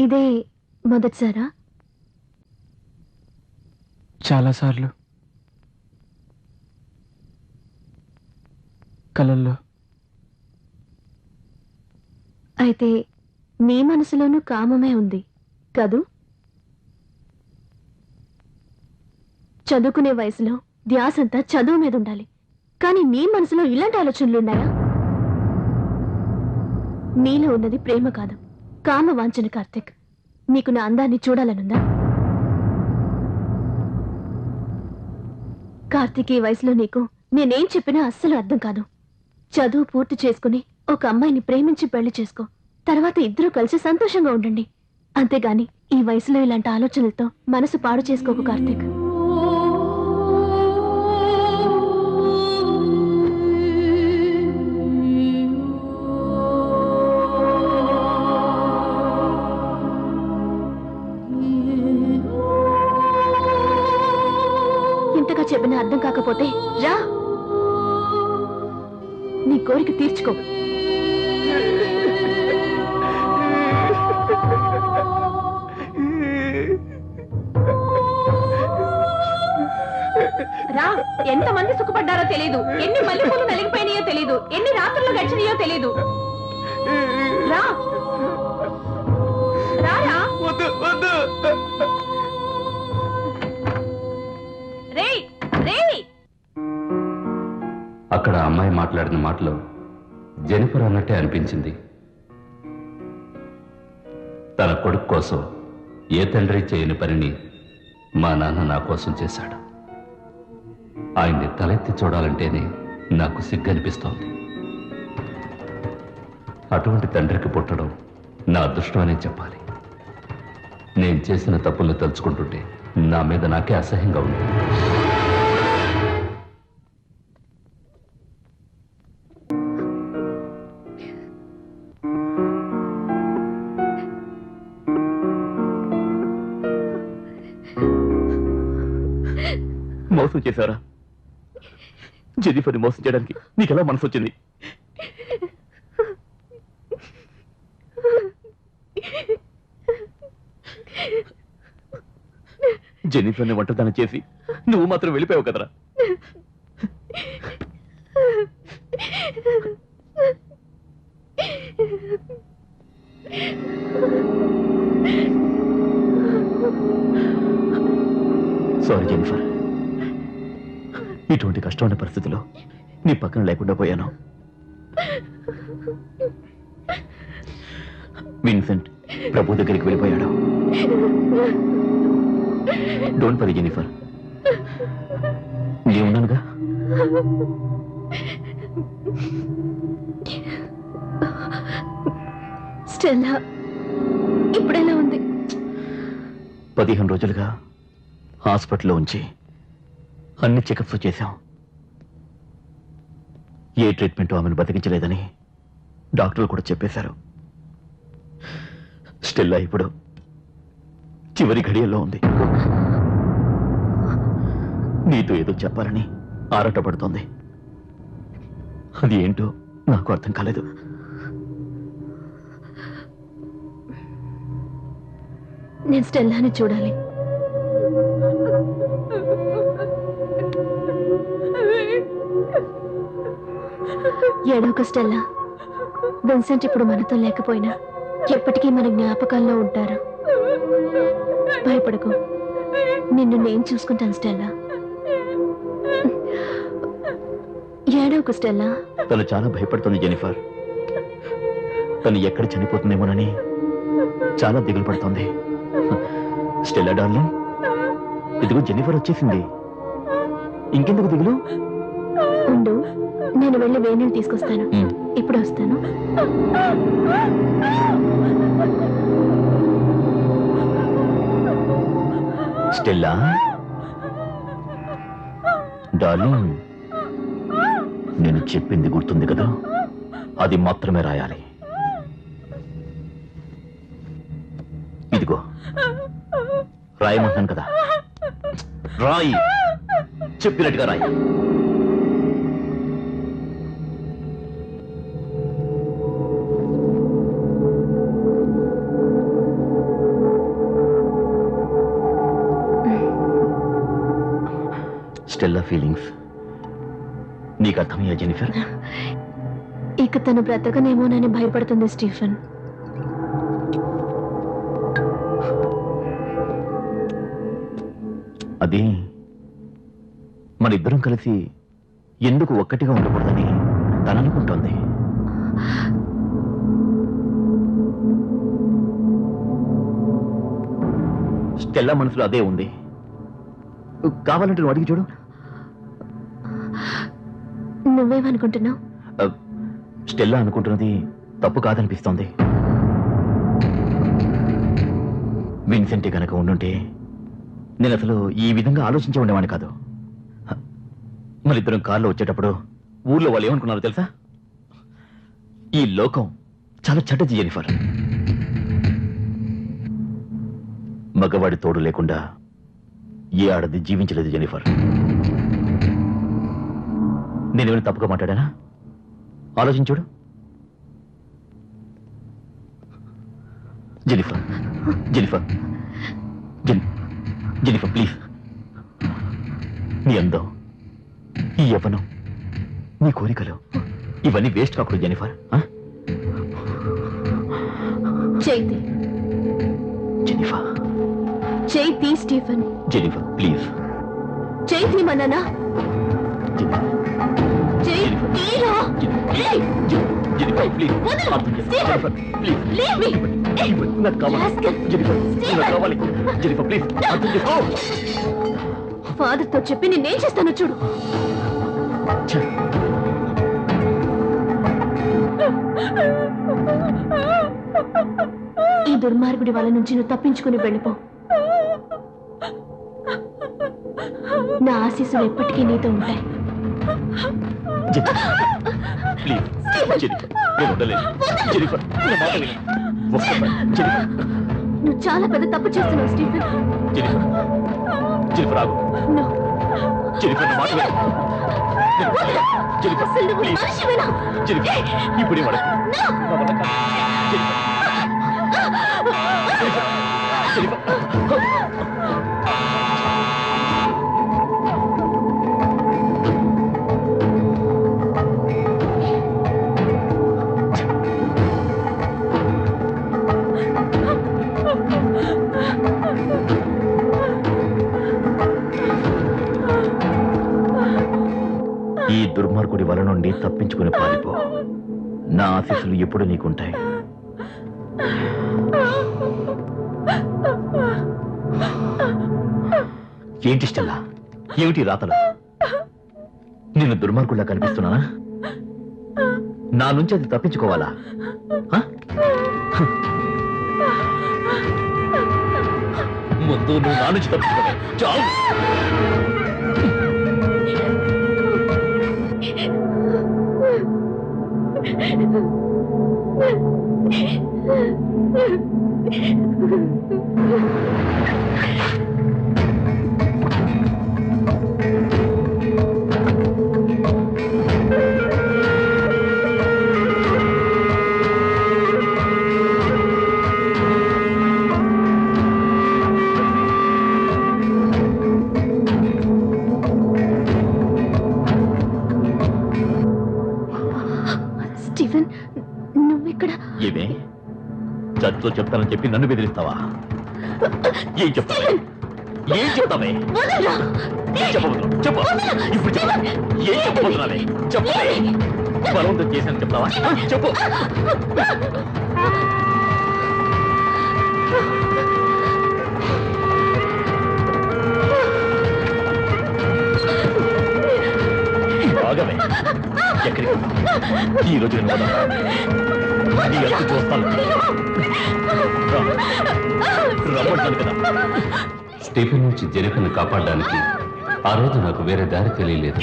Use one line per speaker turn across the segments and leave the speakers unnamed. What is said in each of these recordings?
ఇదే మొదటిసారా?
చాలాసార్లు కలల్లో.
అయితే నీ మనసులోనూ కామమే ఉంది కదూ? చదువుకునే వయసులో ధ్యాసంతా చదువు మీద ఉండాలి, కానీ నీ మనసులో ఇలాంటి ఆలోచనలున్నాయా? నీలో ఉన్నది ప్రేమ కాదు, కామ వాంఛన. కార్తిక్, నీకు నా అందాన్ని చూడాలనుందా? కార్తిక్, ఈ వయసులో నీకు నేనేం చెప్పినా అస్సలు అర్థం కాదు. చదువు పూర్తి చేసుకుని ఒక అమ్మాయిని ప్రేమించి పెళ్లి చేసుకో. తర్వాత ఇద్దరూ కలిసి సంతోషంగా ఉండండి. అంతేగాని ఈ వయసులో ఇలాంటి ఆలోచనలతో మనసు పాడు చేసుకోకు కార్తిక్. ఇంతగా చెప్పినా అర్థం కాకపోతే రా, నీ కోరిక తీర్చుకో. రా, ఎంతమంది సుఖపడ్డారో తెలీదు, ఎన్ని మల్లెపూలు నలిగిపోయినాయో తెలీదు, ఎన్ని రాత్రులు గడిచినాయో తెలీదు. రా రారా. రేయ్ రేయ్.
అక్కడ అమ్మాయి మాట్లాడిన మాటలో జెనిఫర్ అన్నట్టే అనిపించింది. తన కొడుకు కోసం ఏ తండ్రి చేయని పనిని మా నాన్న నా కోసం చేశాడు. ఆయన్ని తలెత్తి చూడాలంటేనే నాకు సిగ్గనిపిస్తోంది. అటువంటి తండ్రికి పుట్టడం నా అదృష్టం అనే చెప్పాలి. నేను చేసిన తప్పుల్ని తలుచుకుంటుంటే నా మీద నాకే అసహ్యంగా ఉంది.
మోసం చేశారా? జెనిఫర్ని మోసం చేయడానికి నీకెలా మనసు వచ్చింది? జెనిఫర్ని ఒంటరిదాన్ని చేసి నువ్వు మాత్రం వెళ్ళిపోయావు కదరా. సారీ జెనిఫర్, ఇటువంటి కష్టమైన పరిస్థితిలో నీ పక్కన లేకుండా పోయాను. విన్సెంట్ ప్రభు దగ్గరికి వెళ్ళిపోయాడు. డోంట్ వరీ జెనిఫర్, నేను ఉన్నానుగా.
స్టెల్లా ఇప్పుడెలా ఉంది?
15 రోజులుగా హాస్పిటల్లో ఉంచి అన్ని చెకప్స్ చేశాం. ఏ ట్రీట్మెంట్ ఆమెను బతికించలేదని డాక్టర్లు కూడా చెప్పేశారు. స్టెల్లా ఇప్పుడు చివరి ఘడియల్లో ఉంది. నీతో ఏదో చెప్పాలని ఆరాటపడుతోంది. అది ఏంటో నాకు అర్థం కాలేదు.
నేను స్టెల్లాని చూడాలి. ఏడోక స్టెల్లా, విన్సెంట్ ఇప్పుడు మనతో లేకపోయినా ఎప్పటికీ మన జ్ఞాపకాల్లో ఉంటారు. భయపడకు, నిన్ను నేను చూసుకుంటాను స్టెల్లా. ఏడోక స్టెల్లా.
తను చాలా భయపడుతుంది జెనిఫర్. తను ఎక్కడ చనిపోతుందేమోనని చాలా దిగులు పడుతోంది. స్టెల్లా డార్లింగ్, ఇదిగో జెనిఫర్ వచ్చేసింది. ఇంకెందుకు దిగులు?
ఉండు, నేను వెళ్ళి వేణీళ్ళు తీసుకొస్తాను. ఇప్పుడు వస్తాను.
స్టెల్లా డార్లింగ్, నేను చెప్పింది గుర్తుంది కదా, అది మాత్రమే రాయాలి. ఇదిగో రాయమంటాను కదా, రాయి, చెప్పినట్టుగా రాయి. స్టెల్లా ఫీలింగ్స్ నీకు అర్థమయ్యా జెనిఫర్?
ఇక తను బ్రతకనేమోనని భయపడుతుంది స్టీఫెన్.
అది మనిద్దరం కలిసి ఎందుకు ఒక్కటిగా ఉండకూడదని తను అనుకుంటోంది. స్టెల్లా మనసులో అదే ఉంది. కావాలంటే నువ్వు అడిగి చూడు.
నువ్వేమనుకుంటున్నావు?
స్టెల్లా అనుకుంటున్నది తప్పు కాదనిపిస్తోంది. విన్సెంట్ గనక ఉండుంటే నేను అసలు ఈ విధంగా ఆలోచించే ఉండేవాడిని కాదు. మరిద్దరం కారులో వచ్చేటప్పుడు ఊర్లో వాళ్ళు ఏమనుకున్నారో తెలుసా? ఈ లోకం చాలా చెడ్డది జెనిఫర్. మగవాడి తోడు లేకుండా ఏ ఆడది జీవించలేదు జెనిఫర్. నేనేమైనా తప్పుగా మాట్లాడానా? ఆలోచించుడు. Jennifer Jennifer Jennifer please. నీ అందం, ఈ యవ్వనం, నీ కోరికలు ఇవన్నీ వేస్ట్ కాకూడదు Jennifer.
Chaiti
Jennifer
Chaiti Stephen.
Jennifer please.
Chaiti మననా?
Jennifer please. Jennifer please. నాకు కావాలి జెనిఫర్. నాకు కావాలి జెనిఫర్ ప్లీజ్. అర్థం చేసుకో.
ఫాదర్ తో చెప్పి నేనేం చేస్తానో చూడు. ఈ దుర్మార్గుడి వాళ్ళ నుంచి నువ్వు తప్పించుకుని వెళ్ళిపో. నా ఆశీస్సులు ఎప్పటికీ నీతో ఉంటాయి.
ప్లీజ్ జెనిఫర్, నేను ఉండలేను. జెనిఫర్ నా మాట విను. జెనిఫర్
నువ్వు చాలా పెద్ద తప్పు చేస్తున్నావు స్టీఫెన్.
జెనిఫర్ జెనిఫర్ ఆగు.
No.
జెనిఫర్ నా మాట విను. జెనిఫర్
అసలు నువ్వు
ప్లీజ్.
మనిషివేనా?
జెనిఫర్ ఇప్పుడే వాడు. ఈ దుర్మార్గుడి వల నుండి తప్పించుకుని పారిపో. నా ఆశీస్సులు ఎప్పుడు నీకుంటాయి. ఏంటి స్టెల్లా, ఏమిటి రాతలు? నిన్ను దుర్మార్గుల్లా కనిపిస్తున్నానా? నా నుంచి అది తప్పించుకోవాలా? ముందు నువ్వు నా నుంచి తప్పించుకోవాలి. చాలు.
స్టీఫెన్, నువ్విక్కడ?
ఏమే చదువుతో చెప్తానని చెప్పి నన్ను బెదిరిస్తావా? ఏం చెప్తావే? ఏం చెప్తావే? చెప్పబోతున్నా. చెప్పు. ఇప్పుడు చెప్పు. ఏం చెప్పబోతున్నావే? చెప్పవే. బలవంతం చేశాను చెప్తావా? చెప్పు. ఆగవే. ఎక్కడికి? ఈ రోజు నేను వదలను. నీ అంతు చూస్తాను. రమ్మంటాను కదా.
స్టీఫెన్ నుంచి జెనిఫర్ను కాపాడడానికి ఆ రోజు నాకు వేరే దారి తెలియలేదు.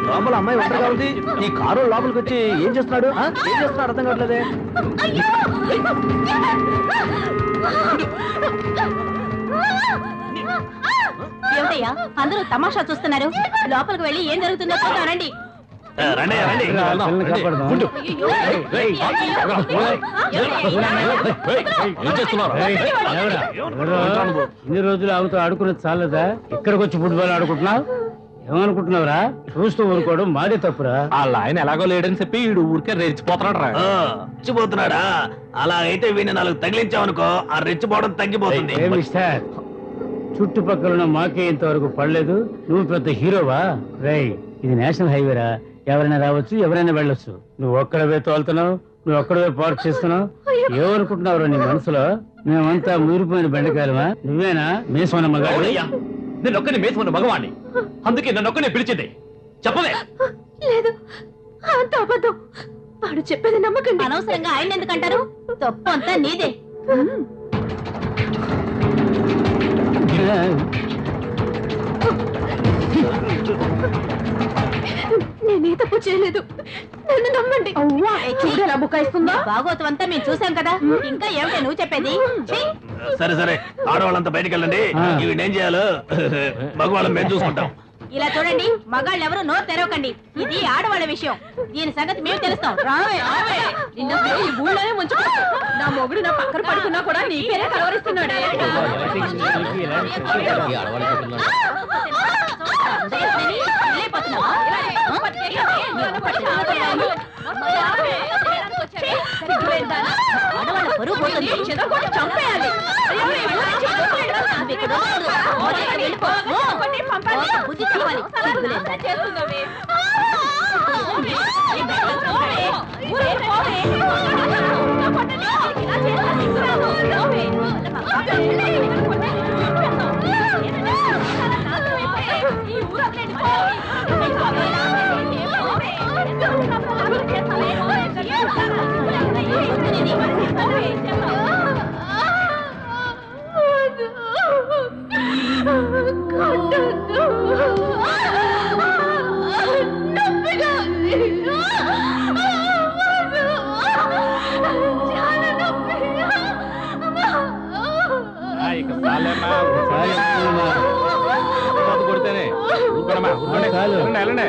లోపల అమ్మాయి ఒంటరిగా ఉంది. నీ కారు లోపలికి వచ్చి ఏం చేస్తున్నాడు? ఏం చేస్తున్నాడు అర్థం కావట్లేదే.
ఏమిటయ్యా అందరూ తమాషా చూస్తున్నారు లోపలికి వెళ్ళి ఏం జరుగుతుందో చూద్దాం రండి
రండి రండి ఉండు. ఏం చేస్తున్నారు?
ఇన్ని రోజులు ఆమెతో ఆడుకున్నది చాలదా ఇక్కడికి వచ్చి ఫుట్బాల్ ఆడుకుంటున్నావు ఏమనుకుంటున్నావురా చూస్తూ ఊరుకోవడం మాదే తప్పురా
వాళ్ళ ఆయన ఎలాగో లేడని చెప్పి వీడు ఊరికే రెచ్చిపోతున్నాడు రా.
రెచ్చిపోతున్నాడా? అలా అయితే వీడిని 4 తగిలించావనుకో ఆ రెచ్చిపోవడం తగ్గిపోతుంది.
ఏ మిస్టర్ చుట్టుపక్కల ఉన్న మాకే ఇంతవరకు పడలేదు నువ్వు పెద్ద హీరోవా రేయ్ ఇది నేషనల్ హైవేరా ఎవరైనా రావచ్చు ఎవరైనా వెళ్ళొచ్చు నువ్వు ఒక్కడవే తోలుతున్నావు నువ్వు ఒక్కడవే పార్క్ చేస్తున్నావు ఏమనుకుంటున్నావు నీ మనసులో మేమంతా మురిపోయిన బెండకాయలమా నువ్వేనా మేసోన మగాడు
అవునయ్యా, నేను ఒక్కని మేసుకున్న మగవాణ్ణి, అందుకే నన్ను ఒక్కనే పిలిచింది. చెప్పలే?
లేదు అంత అబద్ధం వాడు చెప్పేది నమ్మకండి అనవసరంగా ఆయన ఎందుకంటారు తప్పు అంతా నీదే నేనే తప్పు చేయలేదు నన్ను నమ్మండి చూడేలా బుకాయిస్తుందా భాగవతం అంతా మేము చూసాం కదా ఇంకా ఏమిటో నువ్వు చెప్పేది
సరే సరే, ఆడవాళ్ళంతా బయటికి వెళ్ళండి. ఏం చేయాలో మగవాళ్ళం మేము చూసుకుంటాం.
ఇలా చూడండి మగాళ్ళు ఎవరు నోరు తెరవకండి ఇది ఆడవాళ్ళ విషయం దీని సంగతి మేము తెలుస్తాం రావే నిన్న ఈ ఊళ్ళోనే ముంచుకో నా మొగుడు నా పక్కన పడుకున్నా కూడా నీ పేరే కలవరిస్తున్నాడే ఆడవాళ్ళ పరువు పోతుంది చంపేయాలి బుద్ధి చెప్పాలి
కొడితేనే వెళ్ళండి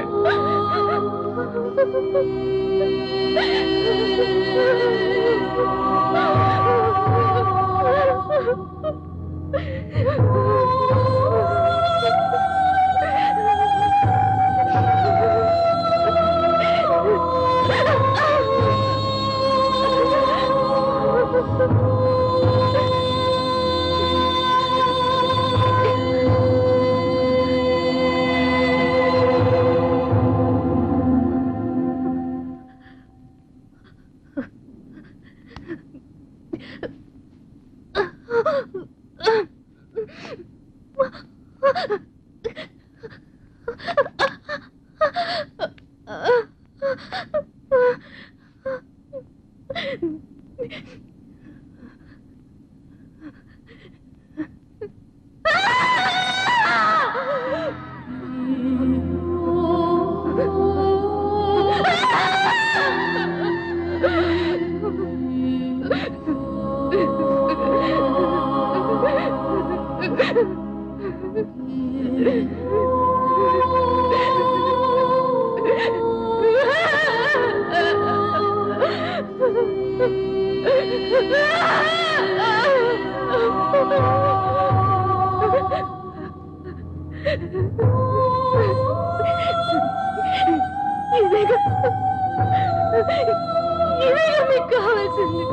ఇవేగా మీకు కావాల్సింది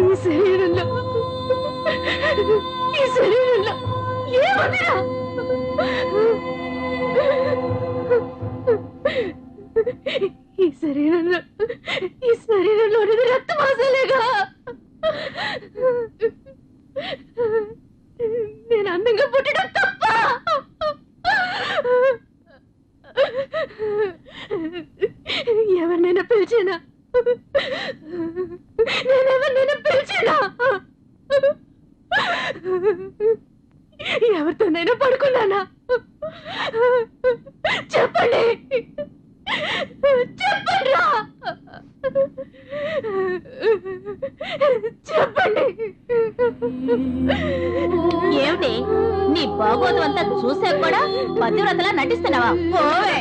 ఈ శరీరంలో ఏమన్నా ఈ శరీరంలో రక్తమాసాలేగా నేను అందంగా పుట్టడం తప్ప ఎవరినైనా పిలిచానా నేనెవరినైనా పిలిచానా ఎవరితోనైనా పడుకున్నానా చెప్పండి చెప్పండి రా చెప్పండి ఏమిటి నీ బాగోతం అంతా చూసే కూడా పతివ్రతలా నటిస్తున్నావా? పోవే.